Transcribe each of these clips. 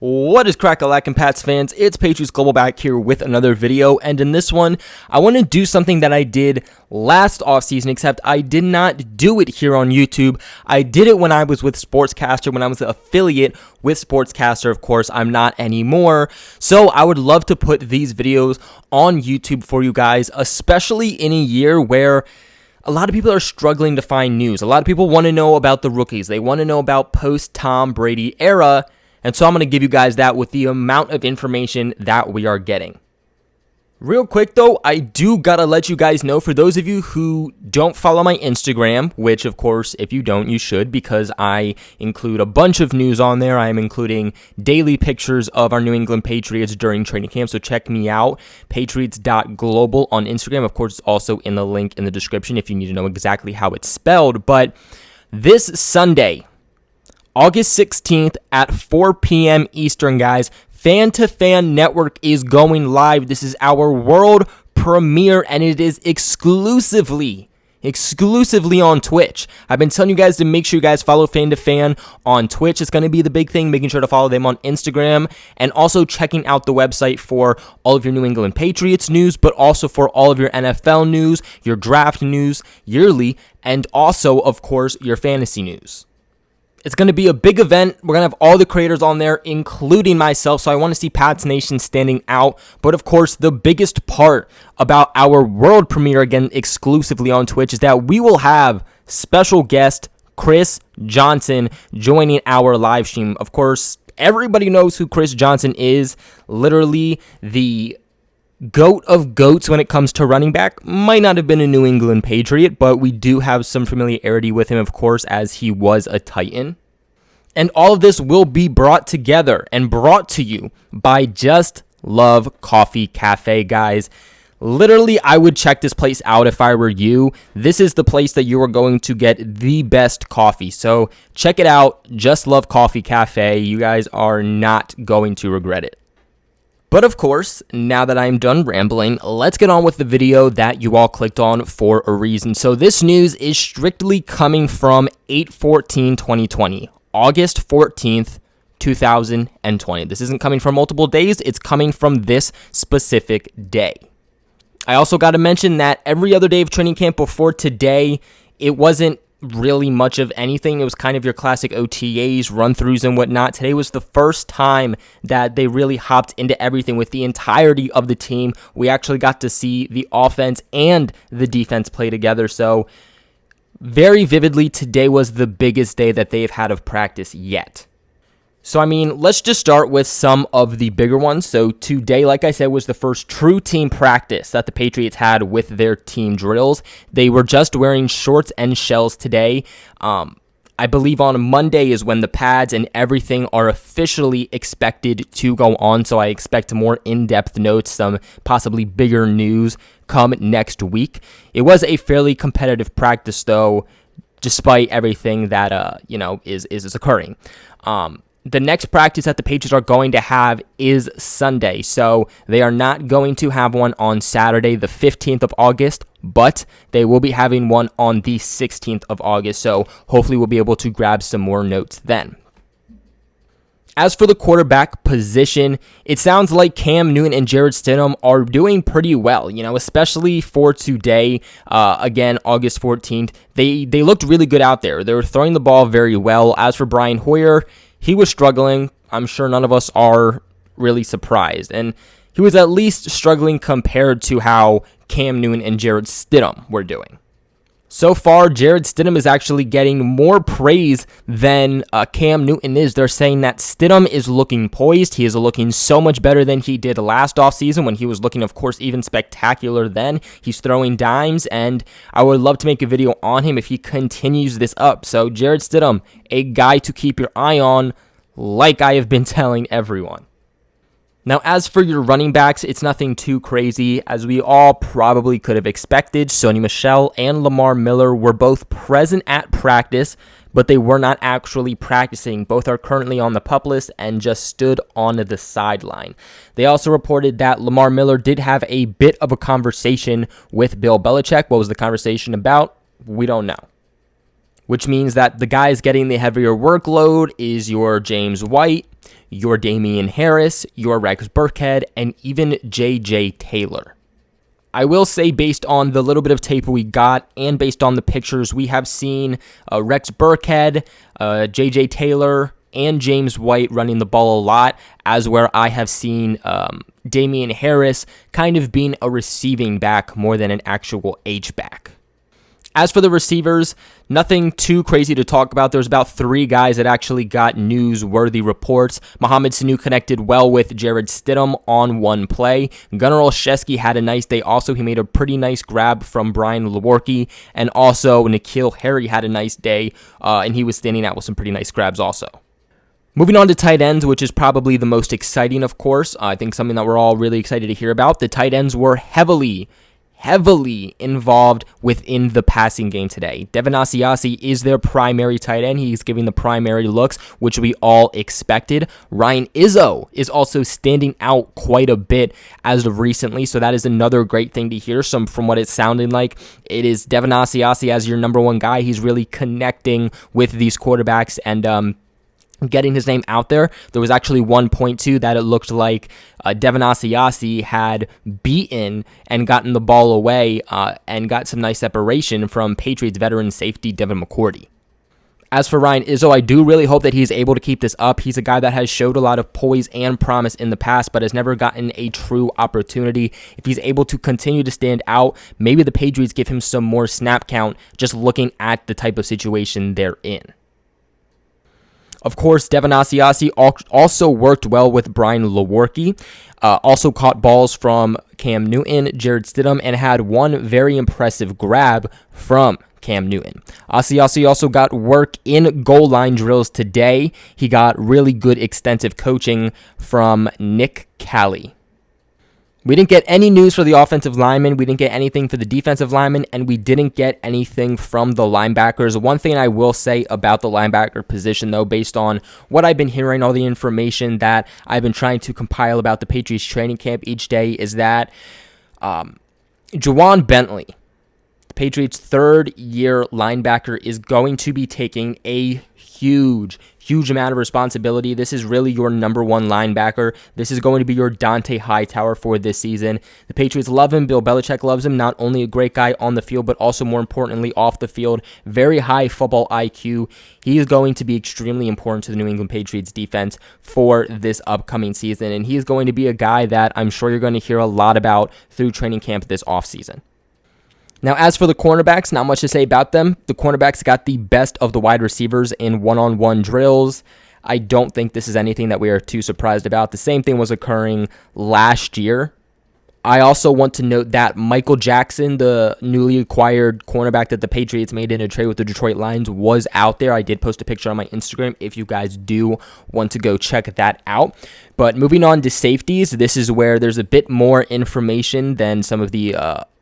What is crack-a-lackin' Pats fans? It's Patriots Global back here with another video, and in this one, I want to do something that I did last offseason, except I did not do it here on YouTube. I did it when I was with Sportscaster, when I was an affiliate with Sportscaster. Of course, I'm not anymore, so I would love to put these videos on YouTube for you guys, especially in a year where a lot of people are struggling to find news. A lot of people want to know about the rookies. They want to know about post-Tom Brady era. And so I'm going to give you guys that with the amount of information that we are getting. Real quick though, I do got to let you guys know, for those of you who don't follow my Instagram, which of course if you don't, you should, because I include a bunch of news on there. I am including daily pictures of our New England Patriots during training camp, so check me out, patriots.global on Instagram. Of course, it's also in the link in the description if you need to know exactly how it's spelled. But this Sunday, August 16th at 4 p.m. Eastern, guys, Fan to Fan Network is going live. This is our world premiere, and it is exclusively on Twitch. I've been telling you guys to make sure you guys follow Fan to Fan on Twitch. It's going to be the big thing, making sure to follow them on Instagram, and also checking out the website for all of your New England Patriots news, but also for all of your NFL news, your draft news yearly, and also, of course, your fantasy news. It's going to be a big event. We're going to have all the creators on there, including myself, so I want to see Pats Nation standing out. But of course, the biggest part about our world premiere, again, exclusively on Twitch, is that we will have special guest Chris Johnson joining our live stream. Of course, everybody knows who Chris Johnson is. Literally the GOAT of GOATs when it comes to running back. Might not have been a New England Patriot, but we do have some familiarity with him, of course, as he was a Titan. And all of this will be brought together and brought to you by Just Love Coffee Cafe, guys. Literally, I would check this place out if I were you. This is the place that you are going to get the best coffee. So check it out, Just Love Coffee Cafe. You guys are not going to regret it. But of course, now that I'm done rambling, let's get on with the video that you all clicked on for a reason. So this news is strictly coming from 8/14/2020, August 14th, 2020. This isn't coming from multiple days, it's coming from this specific day. I also got to mention that every other day of training camp before today, it wasn't really much of anything. It was kind of your classic OTAs, run-throughs, and whatnot. Today was the first time that they really hopped into everything with the entirety of the team. We actually got to see the offense and the defense play together. So very vividly, today was the biggest day that they've had of practice yet. So, I mean, let's just start with some of the bigger ones. So today, like I said, was the first true team practice that the Patriots had with their team drills. They were just wearing shorts and shells today. I believe on Monday is when the pads and everything are officially expected to go on. So I expect more in-depth notes, some possibly bigger news come next week. It was a fairly competitive practice, though, despite everything that is occurring. The next practice that the Patriots are going to have is Sunday, so they are not going to have one on Saturday, the 15th of August, but they will be having one on the 16th of August, so hopefully we'll be able to grab some more notes then. As for the quarterback position, it sounds like Cam Newton and Jarrett Stidham are doing pretty well, especially for today, again, August 14th. They looked really good out there. They were throwing the ball very well. As for Brian Hoyer, he was struggling. I'm sure none of us are really surprised. And he was at least struggling compared to how Cam Newton and Jarrett Stidham were doing. So far, Jarrett Stidham is actually getting more praise than Cam Newton is. They're saying that Stidham is looking poised. He is looking so much better than he did last offseason when he was looking, of course, even spectacular then. He's throwing dimes, and I would love to make a video on him if he continues this up. So Jarrett Stidham, a guy to keep your eye on, like I have been telling everyone. Now, as for your running backs, it's nothing too crazy. As we all probably could have expected, Sony Michel and Lamar Miller were both present at practice, but they were not actually practicing. Both are currently on the PUP list and just stood on the sideline. They also reported that Lamar Miller did have a bit of a conversation with Bill Belichick. What was the conversation about? We don't know. which means that the guys getting the heavier workload is your James White, your Damian Harris, your Rex Burkhead, and even J.J. Taylor. I will say, based on the little bit of tape we got and based on the pictures, we have seen Rex Burkhead, J.J. Taylor, and James White running the ball a lot, as where I have seen Damian Harris kind of being a receiving back more than an actual H-back. As for the receivers, nothing too crazy to talk about. There's about 3 guys that actually got newsworthy reports. Mohamed Sanu connected well with Jared Stidham on one play. Gunnar Olszewski had a nice day also. He made a pretty nice grab from Brian Lewerke. And also, N'Keal Harry had a nice day, and he was standing out with some pretty nice grabs also. Moving on to tight ends, which is probably the most exciting, of course. I think something that we're all really excited to hear about. The tight ends were heavily involved within the passing game today. Devin Asiasi is their primary tight end. He's giving the primary looks, which we all expected. Ryan Izzo is also standing out quite a bit as of recently, so that is another great thing to hear. From what it's sounding like, it is Devin Asiasi as your number one guy. He's really connecting with these quarterbacks and getting his name out there. There was actually one point too that it looked like Devin Asiasi had beaten and gotten the ball away and got some nice separation from Patriots veteran safety Devin McCourty. As for Ryan Izzo, I do really hope that he's able to keep this up. He's a guy that has showed a lot of poise and promise in the past, but has never gotten a true opportunity. If he's able to continue to stand out, maybe the Patriots give him some more snap count just looking at the type of situation they're in. Of course, Devin Asiasi also worked well with Brian Lewerke, also caught balls from Cam Newton, Jared Stidham, and had one very impressive grab from Cam Newton. Asiasi also got work in goal line drills today. He got really good extensive coaching from Nick Cali. We didn't get any news for the offensive linemen. We didn't get anything for the defensive linemen, and we didn't get anything from the linebackers. One thing I will say about the linebacker position, though, based on what I've been hearing, all the information that I've been trying to compile about the Patriots training camp each day, is that Juwan Bentley, the Patriots' third-year linebacker, is going to be taking a huge amount of responsibility. This is really your number one linebacker. This is going to be your Dante Hightower for this season. The Patriots love him. Bill Belichick loves him. Not only a great guy on the field, but also more importantly off the field. Very high football IQ. He is going to be extremely important to the New England Patriots defense for this upcoming season, and he is going to be a guy that I'm sure you're going to hear a lot about through training camp this offseason. Now, as for the cornerbacks, not much to say about them. The cornerbacks got the best of the wide receivers in one-on-one drills. I don't think this is anything that we are too surprised about. The same thing was occurring last year. I also want to note that Michael Jackson, the newly acquired cornerback that the Patriots made in a trade with the Detroit Lions, was out there. I did post a picture on my Instagram if you guys do want to go check that out. But moving on to safeties, this is where there's a bit more information than some of the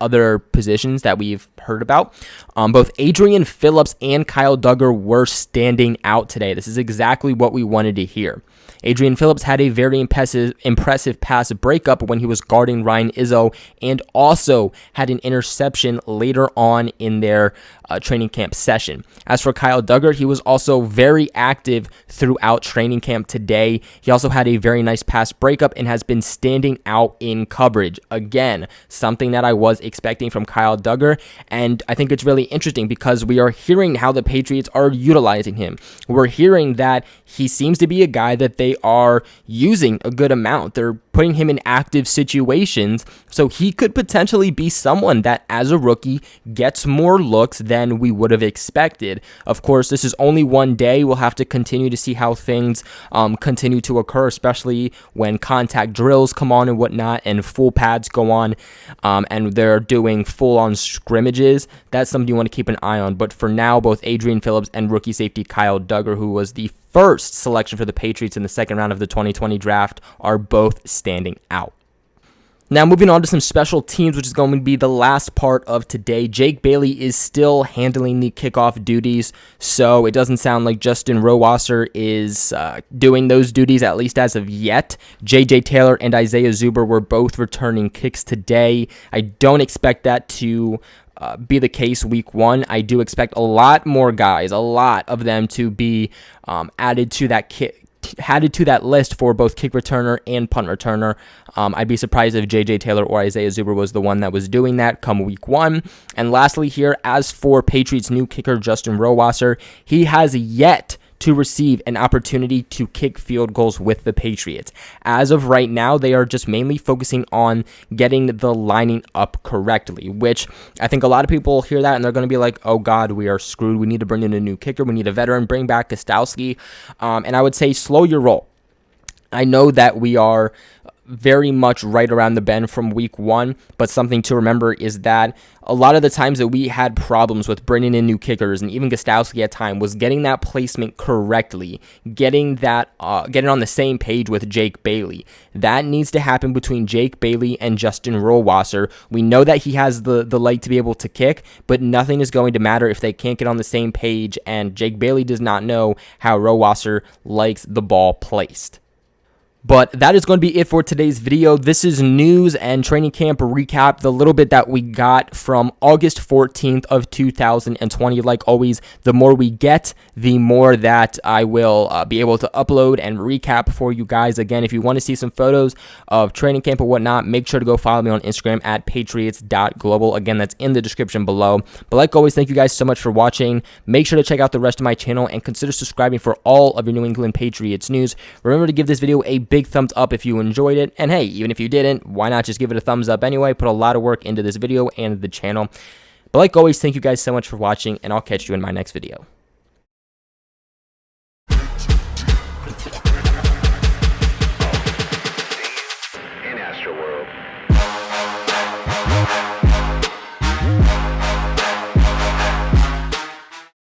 other positions that we've heard about. Both Adrian Phillips and Kyle Duggar were standing out today. This is exactly what we wanted to hear. Adrian Phillips had a very impressive pass breakup when he was guarding Ryan Izzo, and also had an interception later on in their training camp session. As for Kyle Duggar, he was also very active throughout training camp today. He also had a very nice pass breakup and has been standing out in coverage. Again, something that I was expecting from Kyle Duggar, and I think it's really interesting because we are hearing how the Patriots are utilizing him. We're hearing that he seems to be a guy that they are using a good amount. They're putting him in active situations, so he could potentially be someone that as a rookie gets more looks than we would have expected. Of course, this is only one day. We'll have to continue to see how things continue to occur, especially when contact drills come on and whatnot, and full pads go on, and they're doing full-on scrimmages. That's something you want to keep an eye on. But for now, both Adrian Phillips and rookie safety Kyle Duggar, who was the first selection for the Patriots in the second round of the 2020 draft, are both standing out. Now, moving on to some special teams, which is going to be the last part of today. Jake Bailey is still handling the kickoff duties, so it doesn't sound like Justin Rohrwasser is doing those duties, at least as of yet. J.J. Taylor and Isaiah Zuber were both returning kicks today. I don't expect that to be the case week 1. I do expect a lot more guys, a lot of them to be added to that list for both kick returner and punt returner. I'd be surprised if J.J. Taylor or Isaiah Zuber was the one that was doing that come week 1. And lastly here, as for Patriots' new kicker, Justin Rohrwasser, he has yet to receive an opportunity to kick field goals with the Patriots. As of right now, they are just mainly focusing on getting the lining up correctly, which I think a lot of people hear that and they're going to be like, oh God, we are screwed. We need to bring in a new kicker. We need a veteran, bring back Gostowski. And I would say slow your roll. I know that we are very much right around the bend from week 1, but something to remember is that a lot of the times that we had problems with bringing in new kickers, and even Gostowski at time, was getting that placement correctly, getting on the same page with Jake Bailey. That needs to happen between Jake Bailey and Justin Rohrwasser. We know that he has the leg to be able to kick, but nothing is going to matter if they can't get on the same page, and Jake Bailey does not know how Rohrwasser likes the ball placed. But that is going to be it for today's video. This is news and training camp recap, the little bit that we got from August 14th of 2020. Like always, the more we get, the more that I will be able to upload and recap for you guys. Again, if you want to see some photos of training camp or whatnot, make sure to go follow me on Instagram at patriots.global. Again, that's in the description below. But like always, thank you guys so much for watching. Make sure to check out the rest of my channel and consider subscribing for all of your New England Patriots news. Remember to give this video a big thumbs up if you enjoyed it, and hey, even if you didn't, why not just give it a thumbs up anyway? Put a lot of work into this video and the channel. But like always, thank you guys so much for watching, and I'll catch you in my next video.